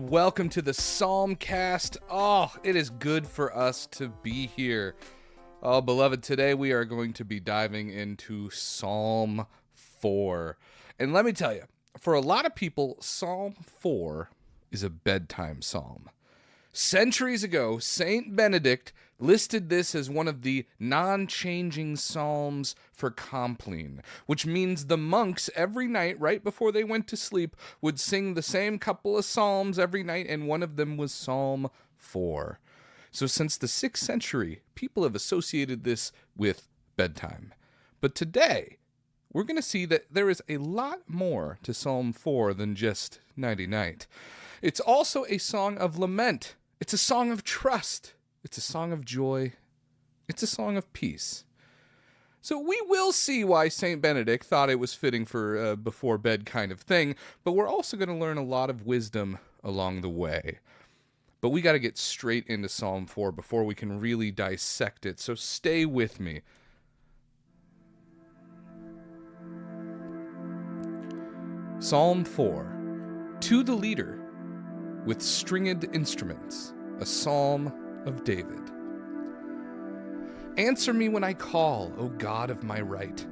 and welcome to the Psalmcast. Oh, it is good for us to be here. Oh, beloved, today we are going to be diving into Psalm 4. And let me tell you, for a lot of people, Psalm 4 is a bedtime psalm. Centuries ago, Saint Benedict listed this as one of the non-changing psalms for Compline, which means the monks every night, right before they went to sleep, would sing the same couple of psalms every night, and one of them was Psalm 4. So since the 6th century, people have associated this with bedtime. But today, we're going to see that there is a lot more to Psalm 4 than just nighty-night. It's also a song of lament. It's a song of trust. It's a song of joy. It's a song of peace. So we will see why St. Benedict thought it was fitting for a before bed kind of thing, but we're also going to learn a lot of wisdom along the way. But we got to get straight into Psalm 4 before we can really dissect it, so stay with me. Psalm 4, to the leader, with stringed instruments, a psalm of David. Answer me when I call, O God of my right.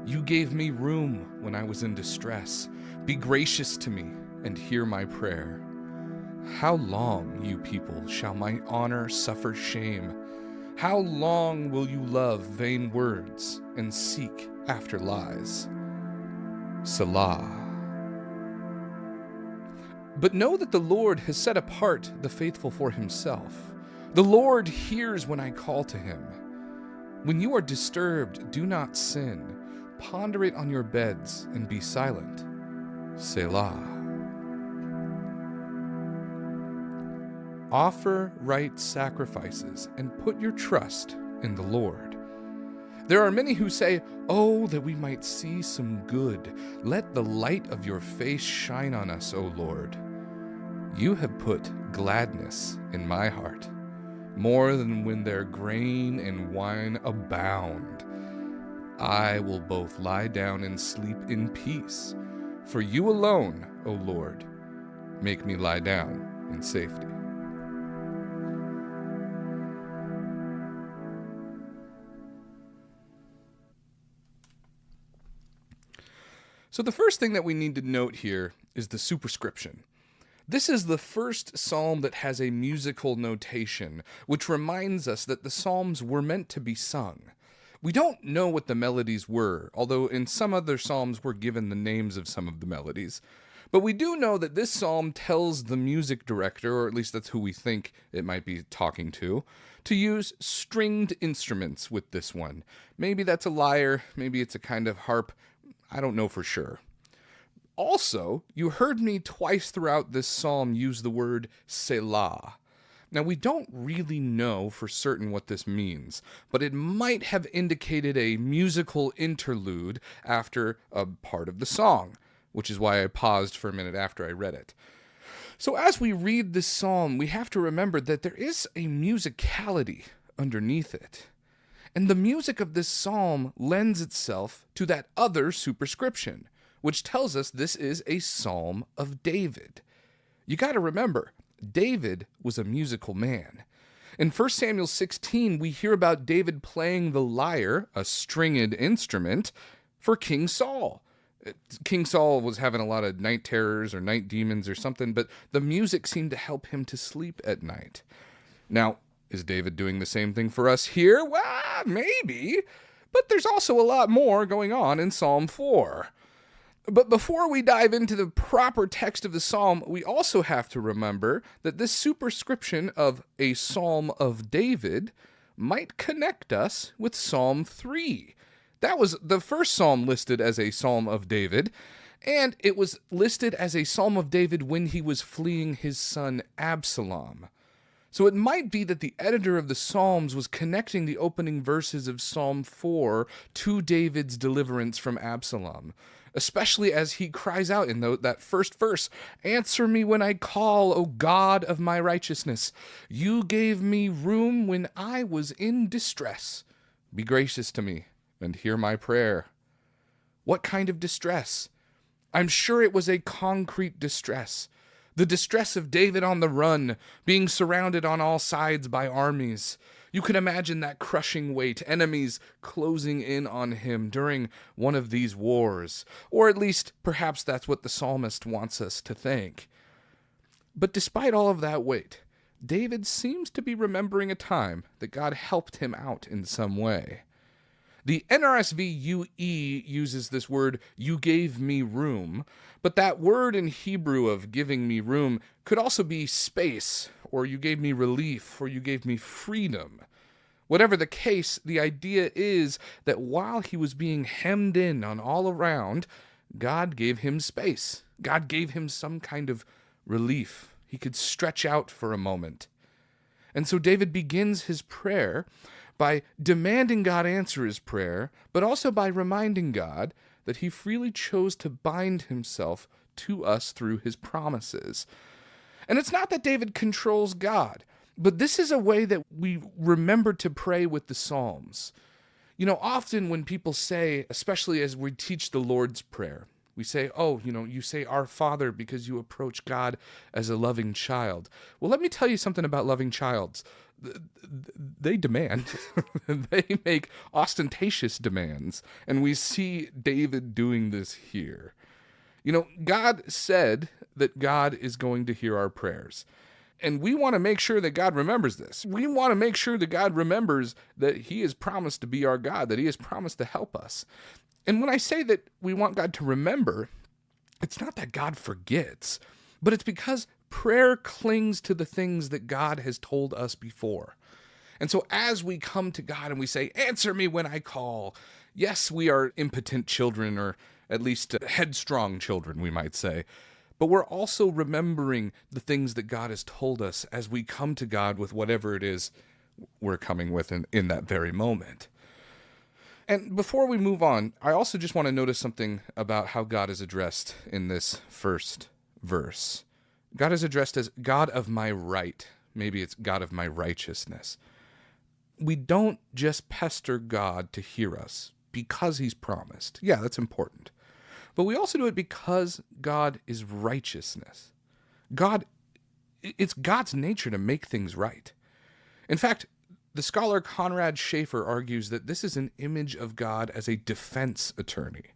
You gave me room when I was in distress. Be gracious to me and hear my prayer. How long, you people, shall my honor suffer shame? How long will you love vain words and seek after lies? Selah. But know that the Lord has set apart the faithful for himself. The Lord hears when I call to him. When you are disturbed, do not sin. Ponder it on your beds and be silent. Selah. Offer right sacrifices and put your trust in the Lord. There are many who say, "Oh, that we might see some good. Let the light of your face shine on us, O Lord." You have put gladness in my heart, more than when their grain and wine abound. I will both lie down and sleep in peace, for you alone, O Lord, make me lie down in safety. So the first thing that we need to note here is the superscription. This is the first psalm that has a musical notation, which reminds us that the psalms were meant to be sung. We don't know what the melodies were, although in some other psalms we're given the names of some of the melodies. But we do know that this psalm tells the music director, or at least that's who we think it might be talking to use stringed instruments with this one. Maybe that's a lyre, maybe it's a kind of harp, I don't know for sure. Also, you heard me twice throughout this psalm use the word Selah. Now, we don't really know for certain what this means, but it might have indicated a musical interlude after a part of the song, which is why I paused for a minute after I read it. So as we read this psalm, we have to remember that there is a musicality underneath it. And the music of this psalm lends itself to that other superscription, which tells us this is a psalm of David. You got to remember, David was a musical man. In 1 Samuel 16, we hear about David playing the lyre, a stringed instrument, for King Saul. King Saul was having a lot of night terrors or night demons or something, but the music seemed to help him to sleep at night. Now, is David doing the same thing for us here? Well, maybe, but there's also a lot more going on in Psalm 4. But before we dive into the proper text of the psalm, we also have to remember that this superscription of a Psalm of David might connect us with Psalm 3. That was the first psalm listed as a Psalm of David, and it was listed as a Psalm of David when he was fleeing his son Absalom. So it might be that the editor of the Psalms was connecting the opening verses of Psalm 4 to David's deliverance from Absalom, especially as he cries out in that first verse, "Answer me when I call, O God of my righteousness. You gave me room when I was in distress. Be gracious to me and hear my prayer." What kind of distress? I'm sure it was a concrete distress. The distress of David on the run, being surrounded on all sides by armies. You can imagine that crushing weight, enemies closing in on him during one of these wars. Or at least, perhaps that's what the psalmist wants us to think. But despite all of that weight, David seems to be remembering a time that God helped him out in some way. The NRSV UE uses this word, "you gave me room," but that word in Hebrew of giving me room could also be space, or you gave me relief, or you gave me freedom. Whatever the case, the idea is that while he was being hemmed in on all around, God gave him space. God gave him some kind of relief. He could stretch out for a moment. And so David begins his prayer by demanding God answer his prayer, but also by reminding God that he freely chose to bind himself to us through his promises. And it's not that David controls God, but this is a way that we remember to pray with the Psalms. You know, often when people say, especially as we teach the Lord's Prayer, we say, you say our Father because you approach God as a loving child. Well, let me tell you something about loving childs. They demand. They make ostentatious demands. And we see David doing this here. You know, God said that God is going to hear our prayers. And we want to make sure that God remembers this. We want to make sure that God remembers that he has promised to be our God, that he has promised to help us. And when I say that we want God to remember, it's not that God forgets, but it's because prayer clings to the things that God has told us before. And so as we come to God and we say, "Answer me when I call," yes, we are impotent children, or at least headstrong children, we might say. But we're also remembering the things that God has told us as we come to God with whatever it is we're coming with in that very moment. And before we move on, I also just want to notice something about how God is addressed in this first verse. God is addressed as God of my right. Maybe it's God of my righteousness. We don't just pester God to hear us because he's promised. Yeah, that's important. But we also do it because God is righteousness. It's God's nature to make things right. In fact, the scholar Conrad Schaeffer argues that this is an image of God as a defense attorney.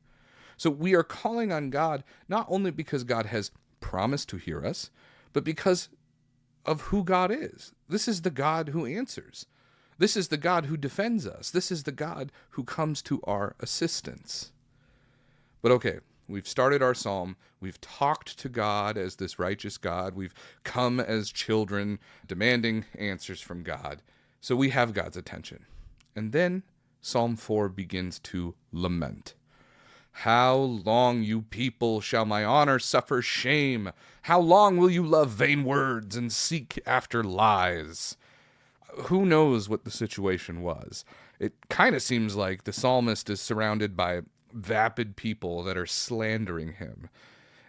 So we are calling on God not only because God has promised to hear us, but because of who God is. This is the God who answers. This is the God who defends us. This is the God who comes to our assistance. But okay, we've started our psalm. We've talked to God as this righteous God. We've come as children demanding answers from God. So we have God's attention. And then Psalm 4 begins to lament. "How long, you people, shall my honor suffer shame? How long will you love vain words and seek after lies?" Who knows what the situation was? It kind of seems like the psalmist is surrounded by vapid people that are slandering him.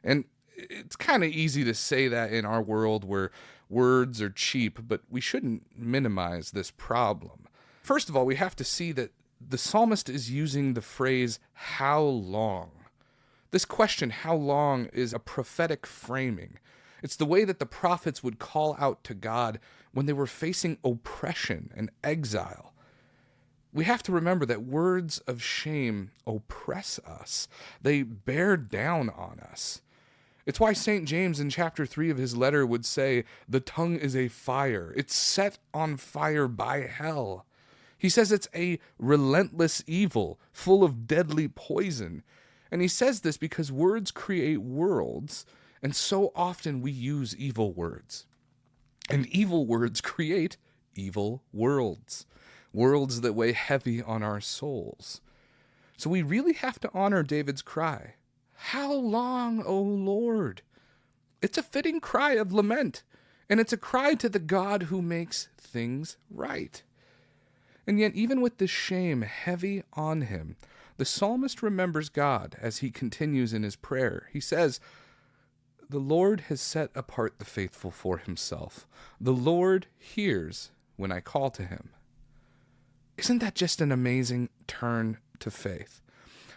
And it's kind of easy to say that in our world where words are cheap, but we shouldn't minimize this problem. First of all, we have to see that the psalmist is using the phrase, "how long?" This question, "how long?" is a prophetic framing. It's the way that the prophets would call out to God when they were facing oppression and exile. We have to remember that words of shame oppress us. They bear down on us. It's why St. James in chapter 3 of his letter would say, "The tongue is a fire. It's set on fire by hell." He says it's a relentless evil, full of deadly poison. And he says this because words create worlds, and so often we use evil words. And evil words create evil worlds, worlds that weigh heavy on our souls. So we really have to honor David's cry. "How long, O Lord?" It's a fitting cry of lament, and it's a cry to the God who makes things right. And yet, even with this shame heavy on him, the psalmist remembers God as he continues in his prayer. He says, "The Lord has set apart the faithful for himself. The Lord hears when I call to him." Isn't that just an amazing turn to faith?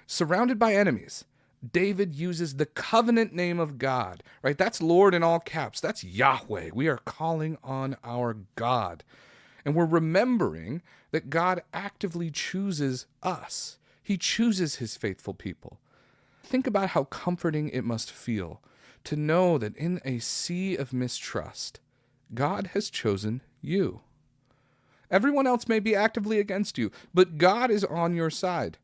Surrounded by enemies, David uses the covenant name of God, right? That's Lord in all caps. That's Yahweh. We are calling on our God. And we're remembering that God actively chooses us. He chooses his faithful people. Think about how comforting it must feel to know that in a sea of mistrust, God has chosen you. Everyone else may be actively against you, but God is on your side.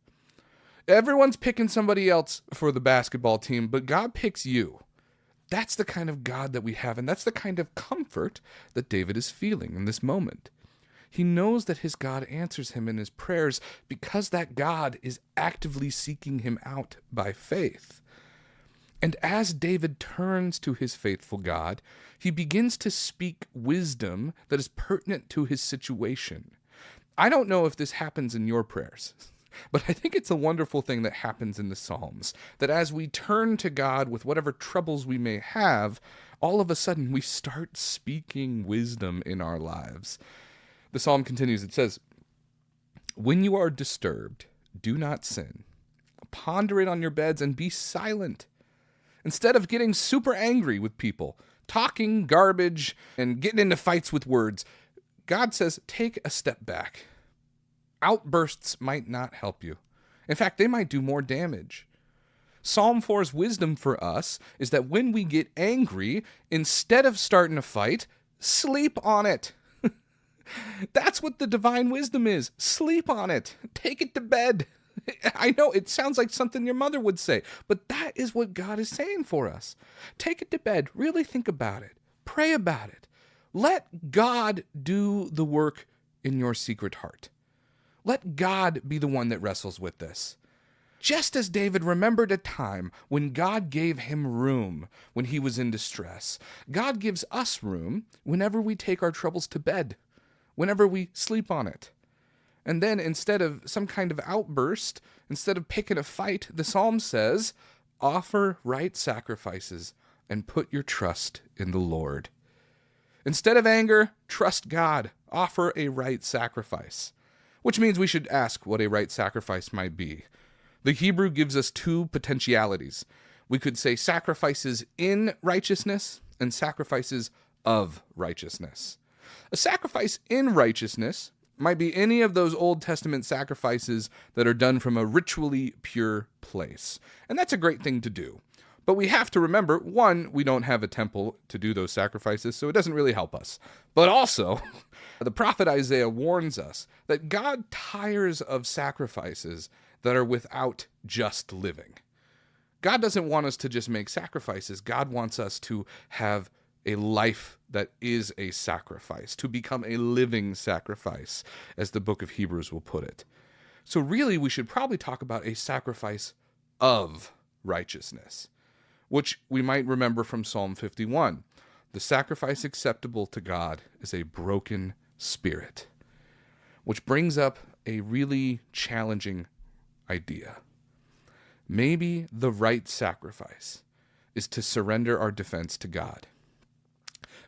Everyone's picking somebody else for the basketball team, but God picks you. That's the kind of God that we have, and that's the kind of comfort that David is feeling in this moment. He knows that his God answers him in his prayers because that God is actively seeking him out by faith. And as David turns to his faithful God, he begins to speak wisdom that is pertinent to his situation. I don't know if this happens in your prayers, but I think it's a wonderful thing that happens in the Psalms, that as we turn to God with whatever troubles we may have, all of a sudden we start speaking wisdom in our lives. The psalm continues, it says, "When you are disturbed, do not sin. Ponder it on your beds and be silent." Instead of getting super angry with people, talking garbage, and getting into fights with words, God says, take a step back. Outbursts might not help you. In fact, they might do more damage. Psalm 4's wisdom for us is that when we get angry, instead of starting a fight, sleep on it. That's what the divine wisdom is. Sleep on it. Take it to bed. I know it sounds like something your mother would say, but that is what God is saying for us. Take it to bed. Really think about it. Pray about it. Let God do the work in your secret heart. Let God be the one that wrestles with this. Just as David remembered a time when God gave him room when he was in distress, God gives us room whenever we take our troubles to bed, whenever we sleep on it. And then instead of some kind of outburst, instead of picking a fight, the psalm says, offer right sacrifices and put your trust in the Lord. Instead of anger, trust God. Offer a right sacrifice. Which means we should ask what a right sacrifice might be. The Hebrew gives us two potentialities. We could say sacrifices in righteousness and sacrifices of righteousness. A sacrifice in righteousness might be any of those Old Testament sacrifices that are done from a ritually pure place. And that's a great thing to do. But we have to remember, one, we don't have a temple to do those sacrifices, so it doesn't really help us. But also, the prophet Isaiah warns us that God tires of sacrifices that are without just living. God doesn't want us to just make sacrifices. God wants us to have a life that is a sacrifice, to become a living sacrifice, as the book of Hebrews will put it. So really, we should probably talk about a sacrifice of righteousness, which we might remember from Psalm 51. The sacrifice acceptable to God is a broken spirit, which brings up a really challenging idea. Maybe the right sacrifice is to surrender our defense to God.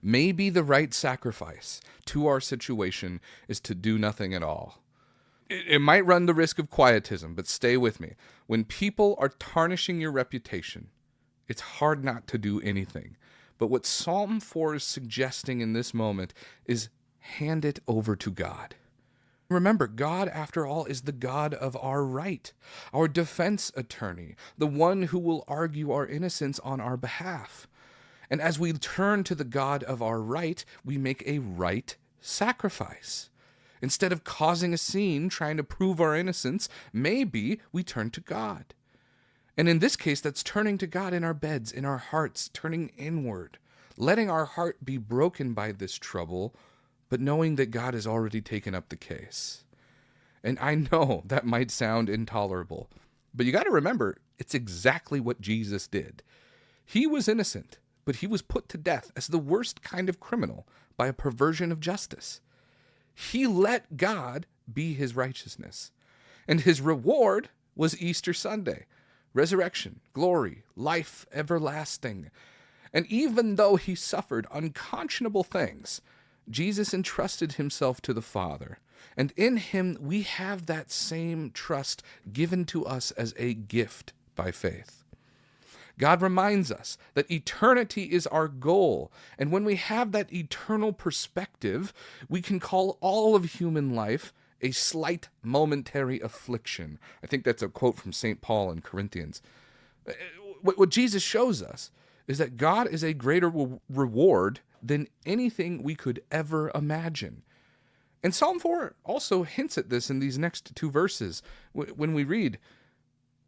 Maybe the right sacrifice to our situation is to do nothing at all. It might run the risk of quietism, but stay with me. When people are tarnishing your reputation, it's hard not to do anything. But what Psalm 4 is suggesting in this moment is hand it over to God. Remember, God, after all, is the God of our right, our defense attorney, the one who will argue our innocence on our behalf. And as we turn to the God of our right, we make a right sacrifice. Instead of causing a scene, trying to prove our innocence, maybe we turn to God. And in this case, that's turning to God in our beds, in our hearts, turning inward, letting our heart be broken by this trouble, but knowing that God has already taken up the case. And I know that might sound intolerable, but you got to remember, it's exactly what Jesus did. He was innocent, but he was put to death as the worst kind of criminal by a perversion of justice. He let God be his righteousness, and his reward was Easter Sunday, resurrection, glory, life everlasting. And even though he suffered unconscionable things, Jesus entrusted himself to the Father, and in him we have that same trust given to us as a gift by faith. God reminds us that eternity is our goal. And when we have that eternal perspective, we can call all of human life a slight momentary affliction. I think that's a quote from St. Paul in Corinthians. What Jesus shows us is that God is a greater reward than anything we could ever imagine. And Psalm 4 also hints at this in these next two verses. When we read,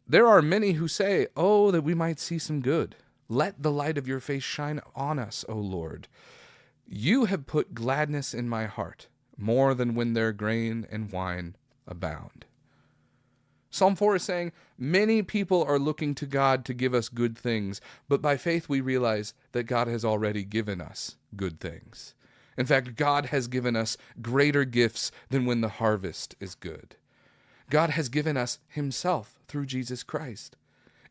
"There are many who say, 'Oh, that we might see some good. Let the light of your face shine on us, O Lord. You have put gladness in my heart, more than when their grain and wine abound.'" Psalm 4 is saying, many people are looking to God to give us good things, but by faith we realize that God has already given us good things. In fact, God has given us greater gifts than when the harvest is good. God has given us himself through Jesus Christ.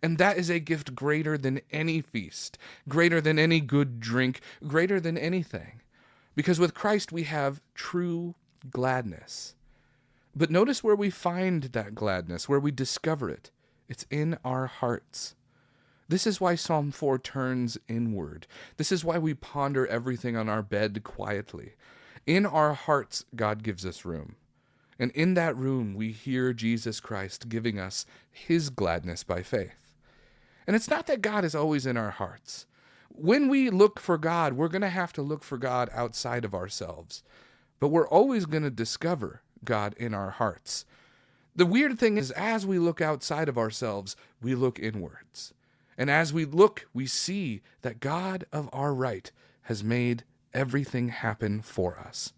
And that is a gift greater than any feast, greater than any good drink, greater than anything. Because with Christ we have true gladness. But notice where we find that gladness, where we discover it. It's in our hearts. This is why Psalm 4 turns inward. This is why we ponder everything on our bed quietly. In our hearts, God gives us room. And in that room, we hear Jesus Christ giving us his gladness by faith. And it's not that God is always in our hearts. When we look for God, we're going to have to look for God outside of ourselves. But we're always going to discover God in our hearts. The weird thing is, as we look outside of ourselves, we look inwards. And as we look, we see that God of our right has made everything happen for us.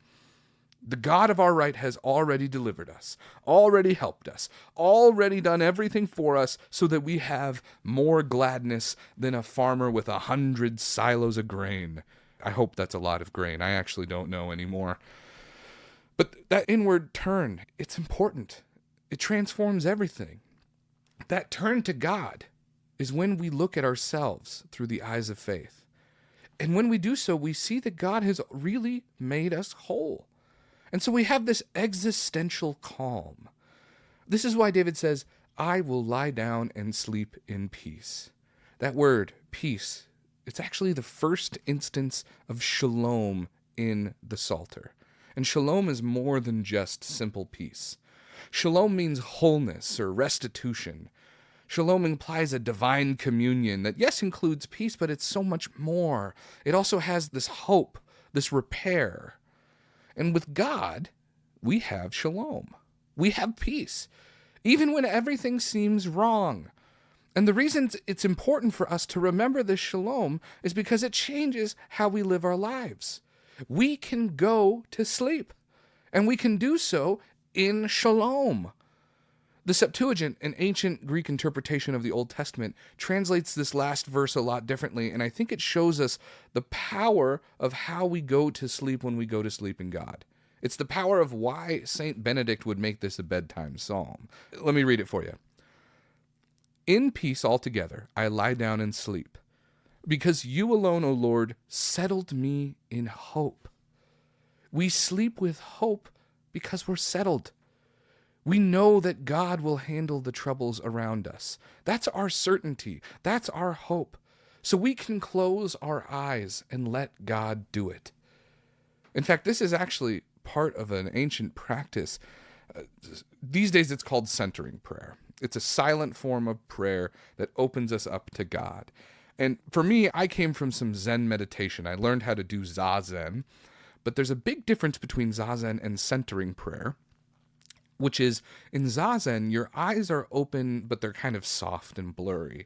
The God of our right has already delivered us, already helped us, already done everything for us so that we have more gladness than a farmer with 100 silos of grain. I hope that's a lot of grain. I actually don't know anymore. But that inward turn, it's important. It transforms everything. That turn to God is when we look at ourselves through the eyes of faith. And when we do so, we see that God has really made us whole. And so we have this existential calm. This is why David says, "I will lie down and sleep in peace." That word, peace, it's actually the first instance of shalom in the Psalter. And shalom is more than just simple peace. Shalom means wholeness or restitution. Shalom implies a divine communion that, yes, includes peace, but it's so much more. It also has this hope, this repair. And with God, we have shalom. We have peace, even when everything seems wrong. And the reason it's important for us to remember this shalom is because it changes how we live our lives. We can go to sleep, and we can do so in shalom. The Septuagint, an ancient Greek interpretation of the Old Testament, translates this last verse a lot differently, and I think it shows us the power of how we go to sleep when we go to sleep in God. It's the power of why St. Benedict would make this a bedtime psalm. Let me read it for you. "In peace altogether I lie down and sleep, because you alone, O Lord, settled me in hope." We sleep with hope because we're settled. We know that God will handle the troubles around us. That's our certainty. That's our hope. So we can close our eyes and let God do it. In fact, this is actually part of an ancient practice. These days it's called centering prayer. It's a silent form of prayer that opens us up to God. And for me, I came from some Zen meditation. I learned how to do Zazen. But there's a big difference between Zazen and centering prayer, which is in Zazen, your eyes are open, but they're kind of soft and blurry.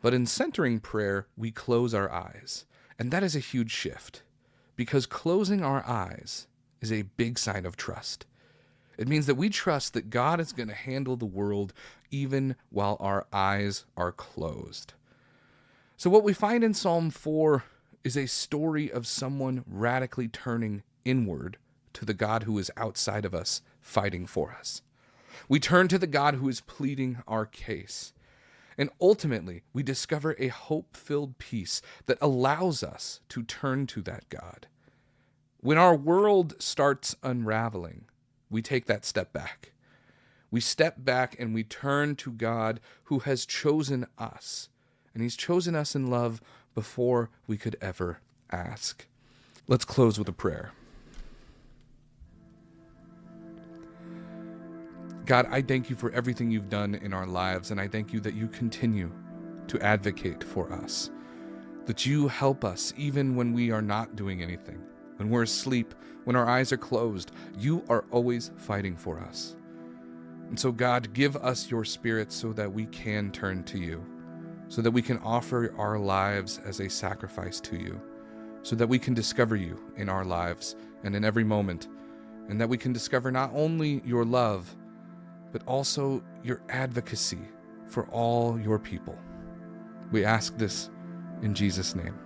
But in centering prayer, we close our eyes. And that is a huge shift, because closing our eyes is a big sign of trust. It means that we trust that God is going to handle the world even while our eyes are closed. So what we find in Psalm 4 is a story of someone radically turning inward to the God who is outside of us, fighting for us. We turn to the God who is pleading our case. And ultimately, we discover a hope-filled peace that allows us to turn to that God. When our world starts unraveling, we take that step back. We step back and we turn to God who has chosen us. and he's chosen us in love before we could ever ask. Let's close with a prayer. God, I thank you for everything you've done in our lives, and I thank you that you continue to advocate for us, that you help us even when we are not doing anything, when we're asleep, when our eyes are closed. You are always fighting for us. And so, God, give us your Spirit so that we can turn to you, so that we can offer our lives as a sacrifice to you, so that we can discover you in our lives and in every moment, and that we can discover not only your love, but also your advocacy for all your people. We ask this in Jesus' name.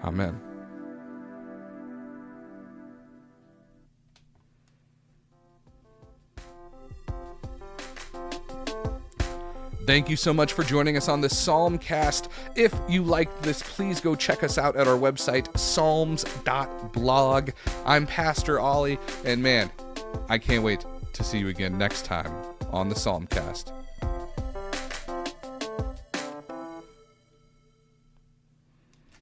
Amen. Thank you so much for joining us on this Psalmcast. If you liked this, please go check us out at our website, psalms.blog. I'm Pastor Ollie, and man, I can't wait to see you again next time on the Psalmcast.